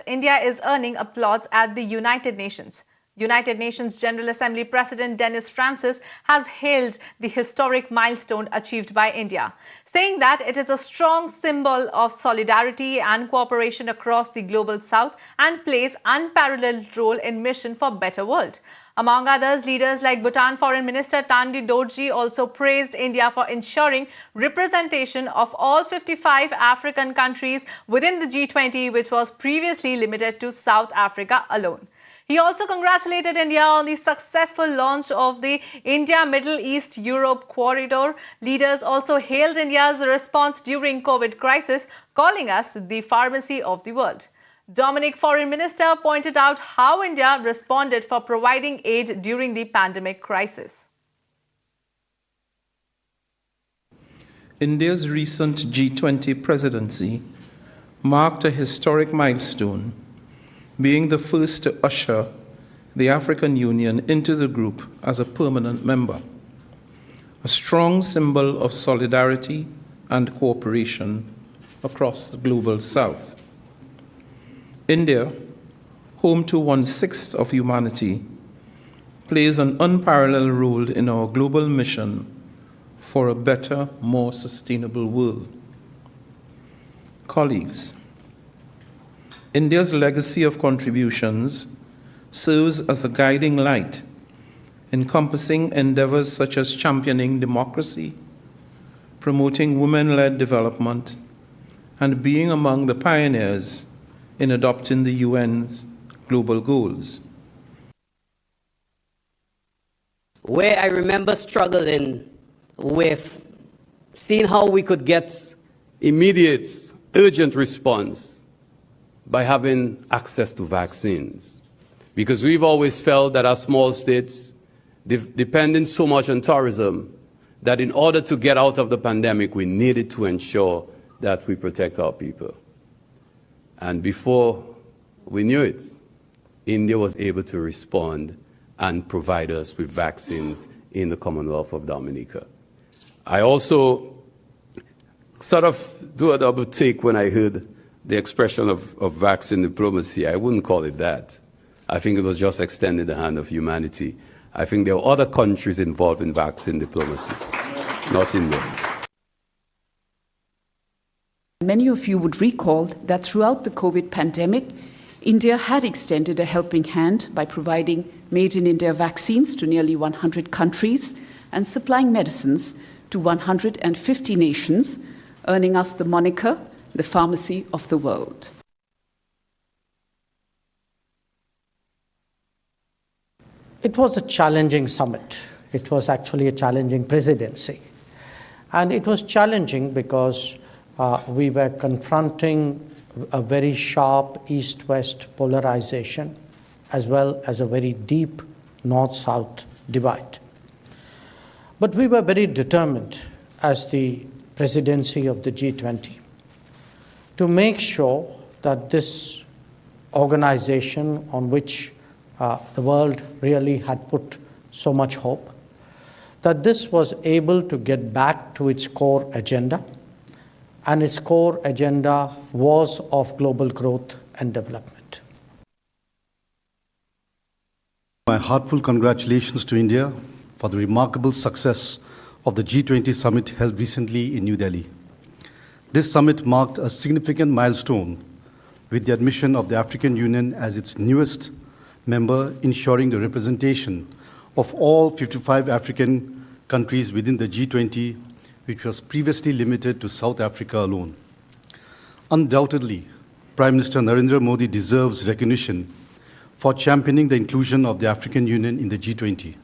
India is earning applause at the United Nations. United Nations General Assembly President Dennis Francis has hailed the historic milestone achieved by India, saying that it is a strong symbol of solidarity and cooperation across the global south and plays unparalleled role in mission for better world. Among others, leaders like Bhutan Foreign Minister Tandi Dorji also praised India for ensuring representation of all 55 African countries within the G20, which was previously limited to South Africa alone. He also congratulated India on the successful launch of the India-Middle East-Europe corridor. Leaders also hailed India's response during COVID crisis, calling us the pharmacy of the world. Dominic Foreign Minister pointed out how India responded for providing aid during the pandemic crisis. India's recent G20 presidency marked a historic milestone, being the first to usher the African Union into the group as a permanent member, a strong symbol of solidarity and cooperation across the global south. India, home to 1/6 of humanity, plays an unparalleled role in our global mission for a better, more sustainable world. Colleagues, India's legacy of contributions serves as a guiding light, encompassing endeavors such as championing democracy, promoting women-led development, and being among the pioneers in adopting the UN's global goals. Where I remember struggling with seeing how we could get immediate, urgent response by having access to vaccines. Because we've always felt that our small states, depending so much on tourism, that in order to get out of the pandemic, we needed to ensure that we protect our people. And before we knew it, India was able to respond and provide us with vaccines in the Commonwealth of Dominica. I also sort of do a double take when I heard the expression of vaccine diplomacy. I wouldn't call it that. I think it was just extending the hand of humanity. I think there are other countries involved in vaccine diplomacy, not India. Many of you would recall that throughout the COVID pandemic, India had extended a helping hand by providing made-in-India vaccines to nearly 100 countries and supplying medicines to 150 nations, earning us the moniker, the pharmacy of the world. It was a challenging summit. It was actually a challenging presidency. And it was challenging because we were confronting a very sharp east-west polarization, as well as a very deep north-south divide. But we were very determined as the presidency of the G20 to make sure that this organization on which the world really had put so much hope, that this was able to get back to its core agenda, and its core agenda was of global growth and development. My heartfelt congratulations to India for the remarkable success of the G20 summit held recently in New Delhi. This summit marked a significant milestone with the admission of the African Union as its newest member, ensuring the representation of all 55 African countries within the G20, which was previously limited to South Africa alone. Undoubtedly, Prime Minister Narendra Modi deserves recognition for championing the inclusion of the African Union in the G20.